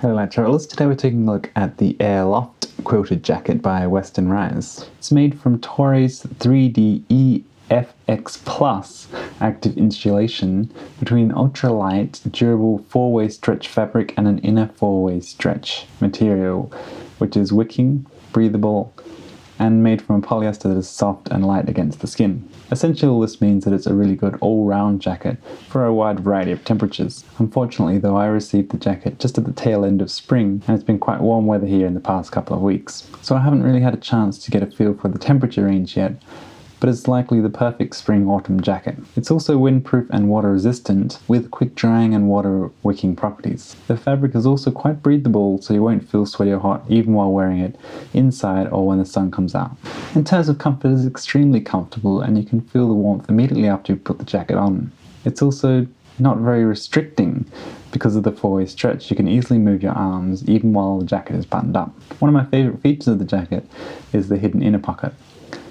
Hello Light Travelers, today we're taking a look at the Airloft Quilted Jacket by Western Rise. It's made from Tory's 3D EFX Plus active insulation between ultralight, durable 4-way stretch fabric and an inner 4-way stretch material, which is wicking, breathable, and made from a polyester that is soft and light against the skin. Essentially, all this means that it's a really good all-round jacket for a wide variety of temperatures. Unfortunately though, I received the jacket just at the tail end of spring and it's been quite warm weather here in the past couple of weeks. So I haven't really had a chance to get a feel for the temperature range yet, but it's likely the perfect spring-autumn jacket. It's also windproof and water resistant with quick drying and water wicking properties. The fabric is also quite breathable, so you won't feel sweaty or hot even while wearing it inside or when the sun comes out. In terms of comfort, it's extremely comfortable and you can feel the warmth immediately after you put the jacket on. It's also not very restricting because of the 4-way stretch. You can easily move your arms even while the jacket is buttoned up. One of my favourite features of the jacket is the hidden inner pocket.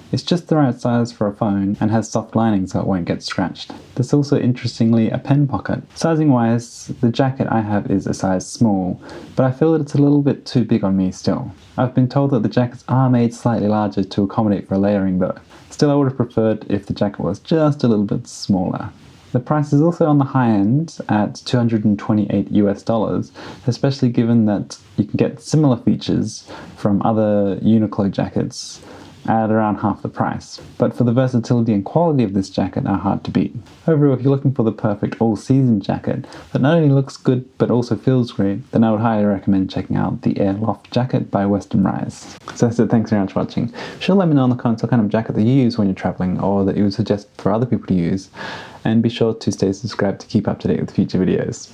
It's just the right size for a phone and has soft lining so it won't get scratched. There's also interestingly a pen pocket. Sizing wise, the jacket I have is a size small, but I feel that it's a little bit too big on me still. I've been told that the jackets are made slightly larger to accommodate for layering though. Still, I would have preferred if the jacket was just a little bit smaller. The price is also on the high end at $228 US, especially given that you can get similar features from other Uniqlo jackets at around half the price, but for the versatility and quality of this jacket are hard to beat. Overall, if you're looking for the perfect all-season jacket that not only looks good but also feels great, then I would highly recommend checking out the Airloft Jacket by Western Rise. So that's it, thanks very much for watching. Be sure to let me know in the comments what kind of jacket that you use when you're traveling or that you would suggest for other people to use, and be sure to stay subscribed to keep up to date with future videos.